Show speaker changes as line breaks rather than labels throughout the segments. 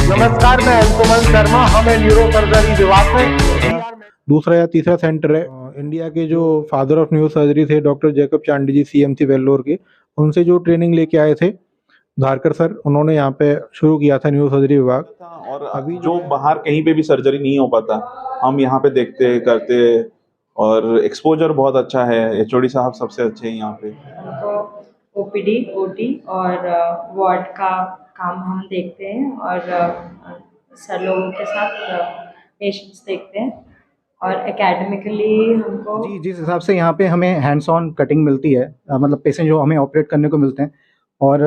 नमस्कार, मैं अंशुमन शर्मा। हम न्यूरो सर्जरी विभाग में दूसरा या तीसरा सेंटर है। इंडिया के जो फादर ऑफ न्यूरो सर्जरी थे डॉक्टर जैकब चांडी जी सीएमसी वेल्लोर के, उनसे जो ट्रेनिंग लेके आए थे धारकर सर, उन्होंने यहाँ पे शुरू किया था न्यूरो सर्जरी विभाग।
और अभी जो बाहर कहीं पे भी सर्जरी नहीं हो पाता, हम यहाँ पे देखते करते, और एक्सपोजर बहुत अच्छा है। एचओडी साहब सबसे अच्छे हैं यहाँ पे।
ओपीडी, ओटी और वार्ड का काम हम देखते हैं और सर लोगों के साथ पेशेंट्स देखते हैं और एकेडमिकली हमको
जी जिस हिसाब से यहाँ पे हमें हैंड्स ऑन कटिंग मिलती है, मतलब पेशेंट जो हमें ऑपरेट करने को मिलते हैं और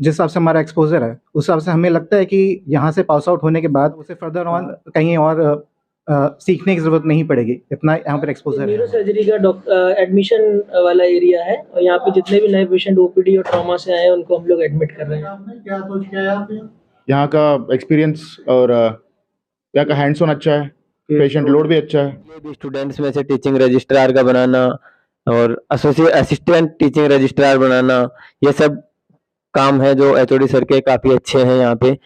जिस हिसाब से हमारा एक्सपोजर है उस हिसाब से हमें लगता है कि यहाँ से पास आउट होने के बाद उसे फर्दर ऑन कहीं और सीखने की जरूरत नहीं पड़ेगी, इतना यहाँ पर एक्सपोजर है।
न्यूरो सर्जरी का एडमिशन वाला एरिया है और यहाँ पे जितने भी नए पेशेंट ओपीडी और ट्रॉमा से आए हैं उनको हम लोग एडमिट कर रहे हैं।
क्या सोच के आया आप?
यहाँ का एक्सपीरियंस और यहाँ का हैंड्स ऑन अच्छा है, पेशेंट लोड भी अच्छा है।
स्टूडेंट्स में से टीचिंग रजिस्ट्रार का बनाना और एसोसिएट असिस्टेंट टीचिंग रजिस्ट्रार बनाना, ये सब काम है जो एचओडी सर के काफी अच्छे हैं यहाँ पे।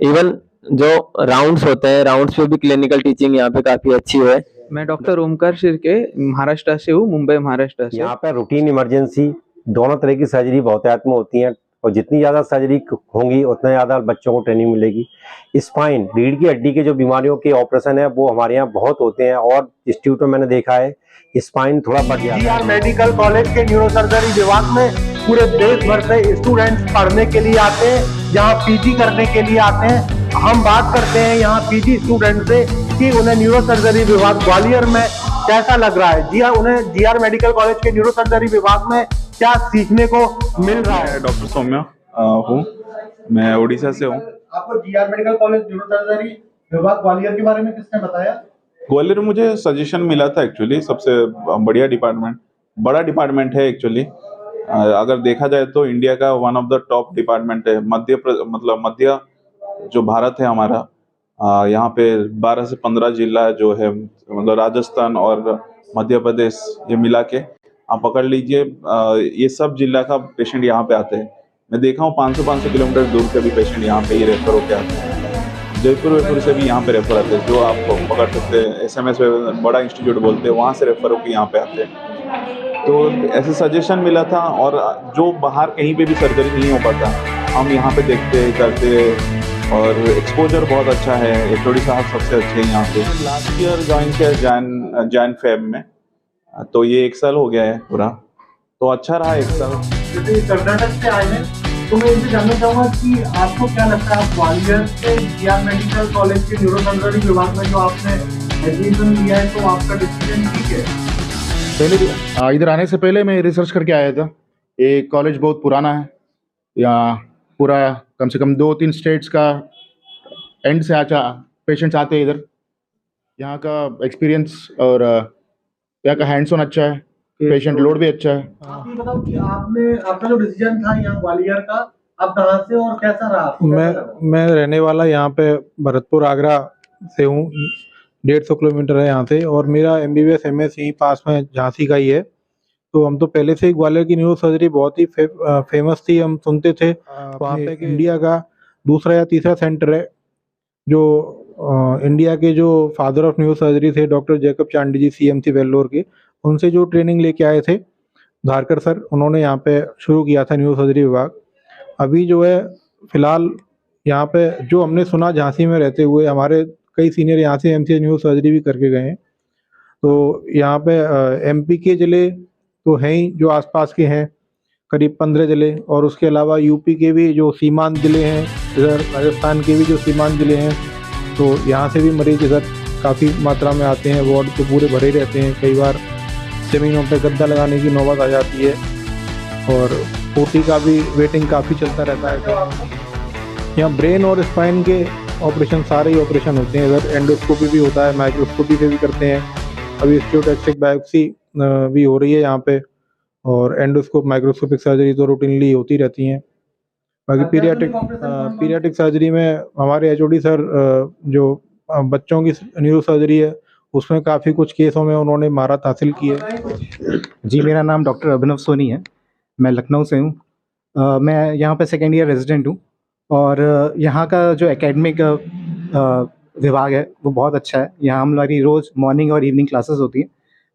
इवन जो राउंड्स होते हैं, राउंड्स पे भी क्लिनिकल टीचिंग यहाँ पे काफी अच्छी है।
मैं डॉक्टर ओमकार शिर्के महाराष्ट्र से हूँ, मुंबई महाराष्ट्र से।
यहाँ पर रूटीन इमरजेंसी दोनों तरह की सर्जरी बहुतायत में होती हैं और जितनी ज़्यादा सर्जरी होंगी उतना ज़्यादा बच्चों को ट्रेनिंग मिलेगी। स्पाइन रीढ़ की हड्डी के जो बीमारियों के ऑपरेशन है वो हमारे यहाँ बहुत होते हैं और इंस्टीट्यूट में मैंने देखा है स्पाइन थोड़ा बढ़ जाता है।
जीआर मेडिकल कॉलेज के न्यूरो सर्जरी विभाग में पूरे देश भर से स्टूडेंट्स पढ़ने के लिए आते हैं, यहाँ पीजी करने के लिए आते हैं। हम बात करते हैं यहाँ पीजी स्टूडेंट से कि उन्हें न्यूरो सर्जरी विभाग ग्वालियर में कैसा लग रहा है, उन्हें जीआर मेडिकल कॉलेज के न्यूरो सर्जरी विभाग में क्या सीखने को मिल रहा है।
डॉक्टर सौम्या हूँ, मैं उड़ीसा से हूँ।
आपको GR medical college neuro surgery विभाग ग्वालियर के बारे में किसने बताया?
ग्वालियर में मुझे सजेशन मिला था। एक्चुअली सबसे बढ़िया डिपार्टमेंट, बड़ा डिपार्टमेंट है एक्चुअली। अगर देखा जाए तो इंडिया का one of the top department है। मध्य जो भारत है हमारा, यहाँ पे 12 से 15 जिला जो है, मतलब राजस्थान और मध्य प्रदेश ये मिला के आप पकड़ लीजिए, ये सब जिला का पेशेंट यहाँ पे आते हैं। मैं देखा हूँ 500 किलोमीटर दूर से भी पेशेंट यहाँ पे ही रेफर होके आते हैं। जयपुर से भी यहाँ पे रेफर आते हैं, जो आप पकड़ सकते हैं। एसएमएस में बड़ा इंस्टीट्यूट बोलते हैं, वहाँ से रेफर होके यहाँ पे आते हैं। तो ऐसे सजेशन मिला था। और जो बाहर कहीं पे भी सर्जरी नहीं हो पाता, हम यहाँ पे देखते करते, और एक्सपोजर बहुत अच्छा है। एचओडी साहब सबसे अच्छे हैं यहाँ पे। लास्ट ईयर ज्वाइन किया जैन फेब में, तो ये 1 साल हो गया है पूरा, तो अच्छा रहा 1 साल।
कर्नाटक से आए हैं तो मैं इनसे जानना चाहूंगा कि आपको क्या लगता है, ग्वालियर से जीआर मेडिकल कॉलेज के न्यूरो सर्जरी विभाग में जो आपने एडमिशन लिया है, तो आपका डिसीजन ठीक है?
पहले इधर आने से पहले मैं रिसर्च करके आया था। ये कॉलेज बहुत पुराना है, यहाँ पूरा कम से कम 2-3 स्टेट्स का एंड से पेशेंट्स आते हैं इधर। यहाँ का एक्सपीरियंस और यहाँ का हैंड्स ऑन अच्छा है, पेशेंट लोड भी अच्छा है।
आप ये बताओ कि आपका जो डिसीजन था यहाँ ग्वालियर का, आप कहाँ से और कैसा रहा? मैं रहने वाला यहाँ पे भरतपुर आगरा से हूँ। 150 किलोमीटर है यहाँ से, और मेरा एमबीबीएस एमएस यहीं पास में झांसी का ही है। तो हम तो पहले से ही ग्वालियर की न्यूरो सर्जरी बहुत ही फेमस थी, हम सुनते थे। वहाँ पे इंडिया का दूसरा या तीसरा सेंटर है। जो इंडिया के जो फादर ऑफ न्यूरो सर्जरी थे डॉक्टर जैकब चांडी जी सीएमसी वेल्लोर के, उनसे जो ट्रेनिंग लेके आए थे धारकर सर, उन्होंने यहाँ पे शुरू किया था न्यूरो सर्जरी विभाग। अभी जो है फिलहाल यहाँ पे जो हमने सुना, झांसी में रहते हुए हमारे कई सीनियर यहाँ से एमसीएच न्यूरो सर्जरी भी करके गए हैं। तो यहाँ पे एमपी के ज़िले तो हैं ही, जो आसपास के हैं करीब 15 ज़िले, और उसके अलावा यूपी के भी जो सीमांत ज़िले हैं, इधर राजस्थान के भी जो सीमांत ज़िले हैं, तो यहाँ से भी मरीज इधर काफ़ी मात्रा में आते हैं। वार्ड तो पूरे भरे रहते हैं, कई बार ज़मीनों पे गद्दा लगाने की नौबत आ जाती है, और ओटी का भी वेटिंग काफ़ी चलता रहता है। यहाँ ब्रेन और स्पाइन के ऑपरेशन, सारे ही ऑपरेशन होते हैं। इधर एंडोस्कोपी भी होता है, माइक्रोस्कोपी से भी करते हैं। अभी स्टीरियोटैक्टिक बायोप्सी भी हो रही है यहाँ पे, और एंडोस्कोप माइक्रोस्कोपिक सर्जरी तो रूटीनली होती रहती हैं। बाकी पीडियाट्रिक सर्जरी में हमारे एचओडी सर जो बच्चों की न्यूरो सर्जरी है उसमें काफ़ी कुछ केसों में उन्होंने महारत हासिल की है।
जी मेरा नाम डॉक्टर अभिनव सोनी है, मैं लखनऊ से हूँ। मैं यहाँ पे सेकेंड ईयर रेजिडेंट हूँ और यहाँ का जो एकेडमिक विभाग है वो बहुत अच्छा है। यहाँ हमारी रोज़ मॉर्निंग और इवनिंग क्लासेस होती हैं,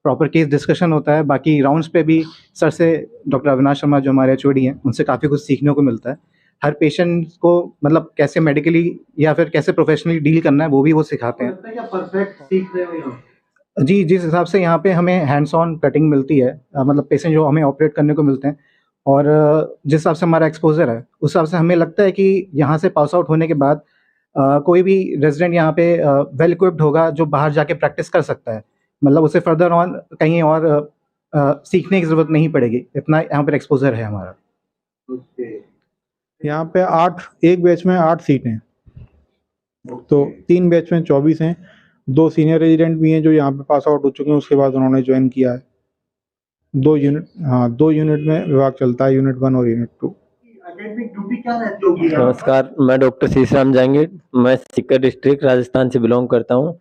प्रॉपर केस डिस्कशन होता है। बाकी राउंड्स पे भी सर से, डॉक्टर अविनाश शर्मा जो हमारे एचओडी हैं, उनसे काफ़ी कुछ सीखने को मिलता है। हर पेशेंट को मतलब कैसे मेडिकली या फिर कैसे प्रोफेशनली डील करना है वो भी वो सिखाते हैं।
क्या परफेक्ट सीख रहे हो यहाँ?
जी, जिस हिसाब से यहाँ पे हमें हैंड्स ऑन कटिंग मिलती है, मतलब पेशेंट जो हमें ऑपरेट करने को मिलते हैं, और जिस हिसाब से हमारा एक्सपोज़र है, उस हिसाब से हमें लगता है कि यहाँ से पास आउट होने के बाद कोई भी रेज़िडेंट यहाँ पे वेल इक्विप्ड होगा जो बाहर जाके प्रैक्टिस कर सकता है। मतलब उसे फर्दर ऑन कहीं और सीखने की ज़रूरत नहीं पड़ेगी, इतना यहाँ पर एक्सपोज़र है हमारा।
यहाँ पे 8, एक बैच में 8 सीटें हैं, तो 3 बैच में 24 हैं। 2 सीनियर रेजिडेंट भी हैं जो यहाँ पे पास आउट हो चुके हैं, उसके बाद उन्होंने ज्वाइन किया है। 2 यूनिट में विभाग चलता है, यूनिट 1 और यूनिट 2।
एकेडमिक ड्यूटी क्या रहती होगी?
नमस्कार, मैं डॉक्टर शीशराम जहांगीर, मैं सीकर डिस्ट्रिक्ट राजस्थान से बिलोंग करता हूँ।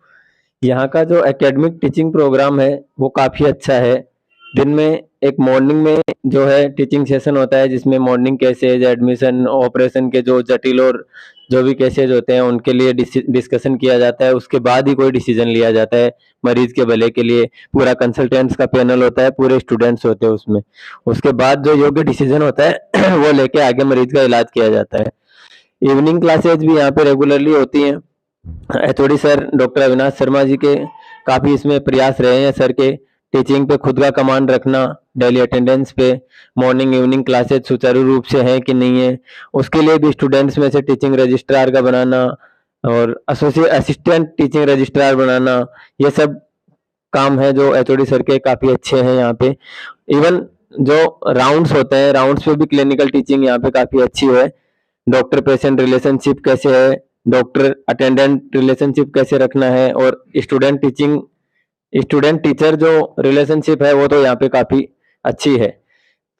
यहाँ का जो एकेडमिक टीचिंग प्रोग्राम है वो काफ़ी अच्छा है। दिन में एक मॉर्निंग में जो है टीचिंग सेशन होता है, जिसमें मॉर्निंग केसेज, एडमिशन, ऑपरेशन के जो जटिल और जो भी केसेज होते हैं उनके लिए डिस्कशन किया जाता है। उसके बाद ही कोई डिसीजन लिया जाता है मरीज के भले के लिए। पूरा कंसल्टेंट्स का पैनल होता है, पूरे स्टूडेंट्स होते हैं उसमें। उसके बाद जो योग्य डिसीजन होता है वो लेके आगे मरीज का इलाज किया जाता है। इवनिंग क्लासेज भी यहाँ पे रेगुलरली होती हैं। HOD sir doctor Avinash Sharma ji के काफ़ी इसमें प्रयास रहे हैं सर के। टीचिंग पे खुद का कमांड रखना, डेली अटेंडेंस पे, मॉर्निंग इवनिंग क्लासेज सुचारू रूप से हैं कि नहीं है, उसके लिए भी स्टूडेंट्स में से टीचिंग रजिस्ट्रार का बनाना और एसोसिएट असिस्टेंट टीचिंग रजिस्ट्रार बनाना, ये सब काम है जो एचओडी सर के काफ़ी अच्छे हैं यहाँ पे। इवन जो राउंड्स होते हैं, राउंड्स पे भी क्लिनिकल टीचिंग यहाँ पे काफ़ी अच्छी है। डॉक्टर पेशेंट रिलेशनशिप कैसे है, डॉक्टर अटेंडेंट रिलेशनशिप कैसे रखना है, और स्टूडेंट टीचर जो रिलेशनशिप है वो तो यहाँ पे काफ़ी अच्छी है।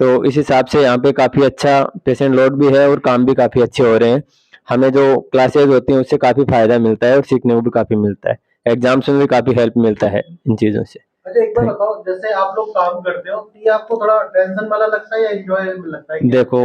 तो इस हिसाब से यहाँ पे काफ़ी अच्छा पेशेंट लोड भी है और काम भी काफ़ी अच्छे हो रहे हैं। हमें जो क्लासेज होती हैं उससे काफ़ी फ़ायदा मिलता है और सीखने को भी काफ़ी मिलता है। एग्जाम्स में भी काफ़ी हेल्प मिलता है इन चीज़ों से।
अच्छा, एक बार बताओ, जैसे आप लोग काम करते हो तो ये आपको थोड़ा टेंशन वाला लगता है या एंजॉयबल लगता है?
देखो,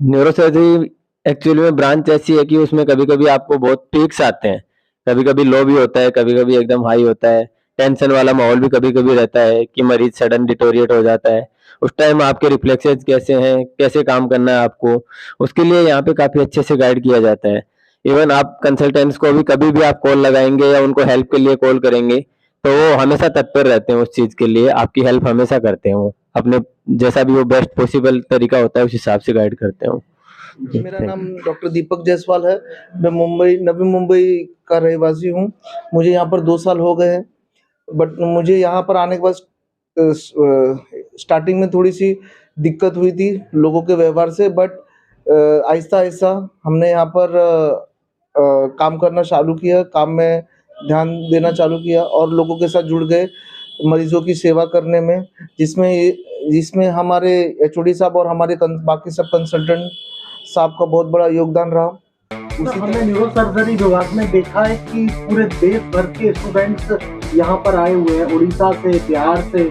न्यूरोसर्जरी एक्चुअली में ब्रांच ऐसी है कि उसमें कभी कभी आपको बहुत पीक्स आते हैं, कभी कभी लो भी होता है, कभी कभी एकदम हाई होता है। टेंशन वाला माहौल भी कभी कभी रहता है कि मरीज सडन डिटोरिएट हो जाता है। उस टाइम आपके रिफ्लेक्सेस कैसे हैं, कैसे काम करना है आपको, उसके लिए यहाँ पे काफी अच्छे से गाइड किया जाता है। इवन आप कंसल्टेंट्स को भी कभी भी आप कॉल लगाएंगे या उनको हेल्प के लिए कॉल करेंगे तो वो हमेशा तत्पर रहते हैं उस चीज के लिए, आपकी हेल्प हमेशा करते हैं। वो अपने जैसा भी वो बेस्ट पॉसिबल तरीका होता है उस हिसाब से गाइड करते हैं।
मेरा नाम डॉक्टर दीपक जायसवाल है। मैं नवी मुंबई का रहवासी हूँ। मुझे यहाँ पर 2 साल हो गए हैं, बट मुझे यहाँ पर आने के बाद स्टार्टिंग में थोड़ी सी दिक्कत हुई थी लोगों के व्यवहार से, बट आहिस्ता आहिस्ता हमने यहाँ पर काम करना चालू किया, काम में ध्यान देना चालू किया और लोगों के साथ जुड़ गए मरीजों की सेवा करने में, जिसमें हमारे एचओडी साहब और हमारे बाकी सब कंसल्टेंट साहब का बहुत बड़ा योगदान रहा।
हमने न्यूरो सर्जरी विभाग में देखा है कि पूरे देश भर के स्टूडेंट्स यहाँ पर आए हुए हैं, उड़ीसा से, बिहार से,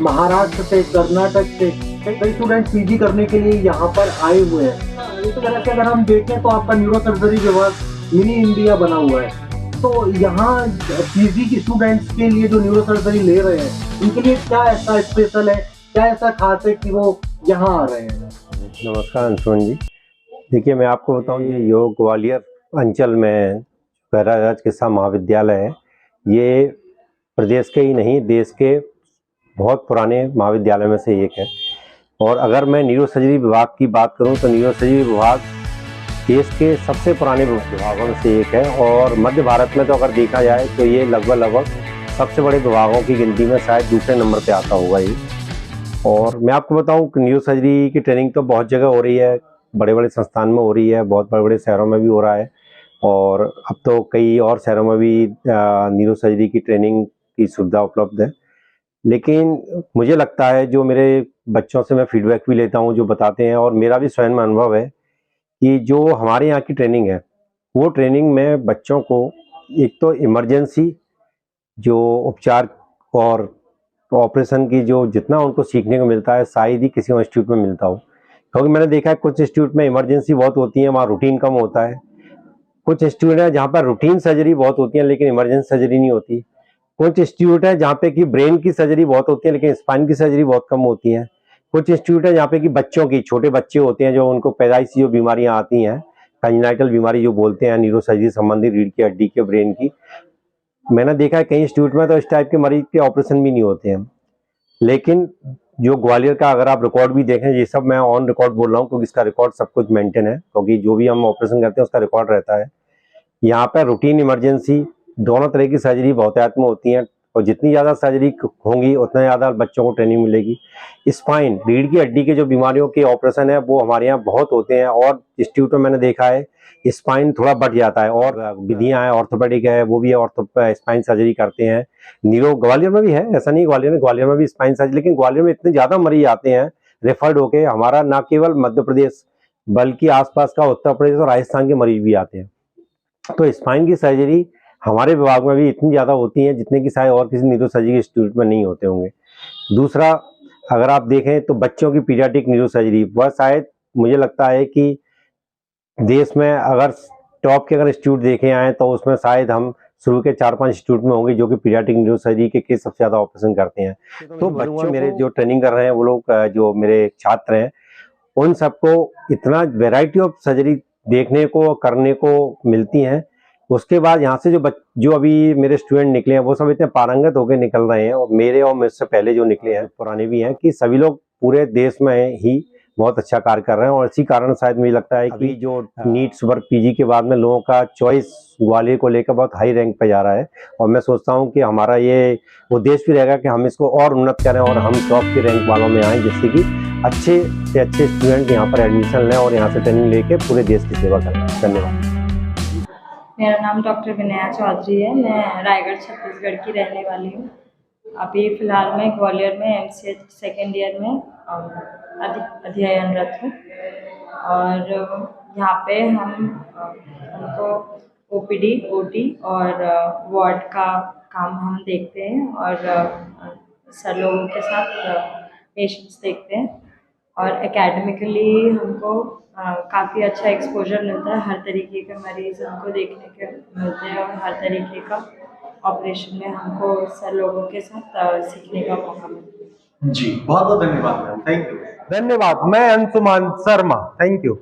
महाराष्ट्र से, कर्नाटक से। कई स्टूडेंट पीजी करने के लिए यहाँ पर आए हुए हैं। इस तरह से अगर हम देखें तो आपका न्यूरो सर्जरी विभाग मिनी इंडिया बना हुआ है। तो यहाँ पीजी के स्टूडेंट्स के लिए जो न्यूरो सर्जरी ले रहे हैं उनके लिए क्या ऐसा स्पेशल है, क्या ऐसा खास है कि वो यहाँ आ रहे हैं?
नमस्कार अंशुमन जी। देखिए, मैं आपको बताऊं, ये योग ग्वालियर अंचल में पैराराज चिकित्सा महाविद्यालय है। ये प्रदेश के ही नहीं, देश के बहुत पुराने महाविद्यालय में से एक है। और अगर मैं न्यूरोसर्जरी विभाग की बात करूं तो न्यूरोसर्जरी विभाग देश के सबसे पुराने विभागों में से एक है। और मध्य भारत में तो अगर देखा जाए तो ये लगभग सबसे बड़े विभागों की गिनती में शायद दूसरे नंबर पे आता होगा ये। और मैं आपको बताऊं कि न्यूरोसर्जरी की ट्रेनिंग तो बहुत जगह हो रही है, बड़े बड़े संस्थान में हो रही है, बहुत बड़े बड़े शहरों में भी हो रहा है, और अब तो कई और शहरों में भी न्यूरोसर्जरी की ट्रेनिंग की सुविधा उपलब्ध है। लेकिन मुझे लगता है, जो मेरे बच्चों से मैं फीडबैक भी लेता हूं, जो बताते हैं, और मेरा भी स्वयं में अनुभव है कि जो हमारे यहाँ की ट्रेनिंग है वो ट्रेनिंग में बच्चों को एक तो इमरजेंसी जो उपचार और ऑपरेशन की जो जितना उनको सीखने को मिलता है शायद ही किसी इंस्टीट्यूट में मिलता हो। क्योंकि मैंने देखा है कुछ इंस्टीट्यूट में इमरजेंसी बहुत होती है, वहाँ रूटीन कम होता है। कुछ इंस्टीट्यूट है जहाँ पर रूटीन सर्जरी बहुत होती है लेकिन इमरजेंसी सर्जरी नहीं होती। कुछ इंस्टीट्यूट है जहाँ पे कि ब्रेन की सर्जरी बहुत होती है लेकिन स्पाइन की सर्जरी बहुत कम होती है। कुछ इंस्टीट्यूट है जहाँ पे कि बच्चों की, छोटे बच्चे होते हैं जो उनको पैदाइशी जो बीमारियां आती हैं, कंजेनाइटल बीमारी जो बोलते हैं, न्यूरो सर्जरी संबंधी, रीढ़ की हड्डी के, ब्रेन की, मैंने देखा है कई इंस्टीट्यूट में तो इस टाइप के मरीज के ऑपरेशन भी नहीं होते हैं। लेकिन जो ग्वालियर का अगर आप रिकॉर्ड भी देखें, ये सब मैं ऑन रिकॉर्ड बोल रहा हूँ क्योंकि इसका रिकॉर्ड सब कुछ मेंटेन है, क्योंकि जो भी हम ऑपरेशन करते हैं उसका रिकॉर्ड रहता है। यहाँ पर रूटीन इमरजेंसी दोनों तरह की सर्जरी बहुतायत में होती हैं और जितनी ज़्यादा सर्जरी होंगी उतना ज़्यादा बच्चों को ट्रेनिंग मिलेगी। स्पाइन, रीढ़ की हड्डी के जो बीमारियों के ऑपरेशन है वो हमारे यहाँ बहुत होते हैं और इंस्टीट्यूट में मैंने देखा है स्पाइन थोड़ा बढ़ जाता है और विधियाँ हैं, ऑर्थोपेडिक है, वो भी स्पाइन सर्जरी करते हैं। नीरो ग्वालियर में भी है, ऐसा नहीं ग्वालियर में भी स्पाइन सर्जरी, लेकिन ग्वालियर में इतने ज़्यादा मरीज आते हैं रेफर्ड होके, हमारा ना केवल मध्य प्रदेश बल्कि आसपास का उत्तर प्रदेश और राजस्थान के मरीज भी आते हैं। तो स्पाइन की सर्जरी हमारे विभाग में भी इतनी ज़्यादा होती है जितने की शायद और किसी न्यूरो सर्जरी इंस्टीट्यूट में नहीं होते होंगे। दूसरा, अगर आप देखें तो बच्चों की पीडियाट्रिक न्यूरो सर्जरी वह शायद मुझे लगता है कि देश में अगर टॉप के अगर इंस्टीट्यूट देखे आए तो उसमें शायद हम शुरू के 4-5 इंस्टीट्यूट में होंगे जो कि पीडियाट्रिक न्यूरो सर्जरी के केस सबसे ज़्यादा ऑपरेशन करते हैं। तो बच्चों मेरे जो ट्रेनिंग कर रहे हैं वो लोग, जो मेरे छात्र हैं, उन सबको इतना वेराइटी ऑफ सर्जरी देखने को, करने को मिलती हैं। उसके बाद यहाँ से जो अभी मेरे स्टूडेंट निकले हैं वो सब इतने पारंगत होकर निकल रहे हैं, और मेरे और मुझसे पहले जो निकले हैं, पुराने भी हैं, कि सभी लोग पूरे देश में ही बहुत अच्छा कार्य कर रहे हैं। और इसी कारण शायद मुझे लगता है कि जो नीट सुपर पीजी के बाद में लोगों का चॉइस ग्वालियर को लेकर बहुत हाई रैंक पे जा रहा है, और मैं सोचता हूँ कि हमारा ये उद्देश्य भी रहेगा कि हम इसको और उन्नत करें और हम टॉप के रैंक वालों में आएँ, जिससे कि अच्छे से अच्छे स्टूडेंट यहाँ पर एडमिशन लें और यहाँ से ट्रेनिंग लेके पूरे देश की सेवा करें। धन्यवाद।
मेरा नाम डॉक्टर विनया चौधरी है। मैं रायगढ़ छत्तीसगढ़ की रहने वाली हूँ। अभी फ़िलहाल मैं ग्वालियर में एमसीएच सेकेंड ईयर में अध्ययनरत हूँ, और यहाँ पे हमको ओपीडी, ओटी और वार्ड का काम हम देखते हैं, और सर लोगों के साथ पेशेंट्स देखते हैं, और एकेडमिकली हमको काफ़ी अच्छा एक्सपोजर मिलता है। हर तरीके के मरीज़ हमको देखने के मिलते हैं, और हर तरीके का ऑपरेशन में हमको सर लोगों के साथ सीखने का मौका मिलता है।
जी, बहुत बहुत धन्यवाद मैम, थैंक यू।
धन्यवाद। मैं अंशुमान शर्मा, थैंक यू।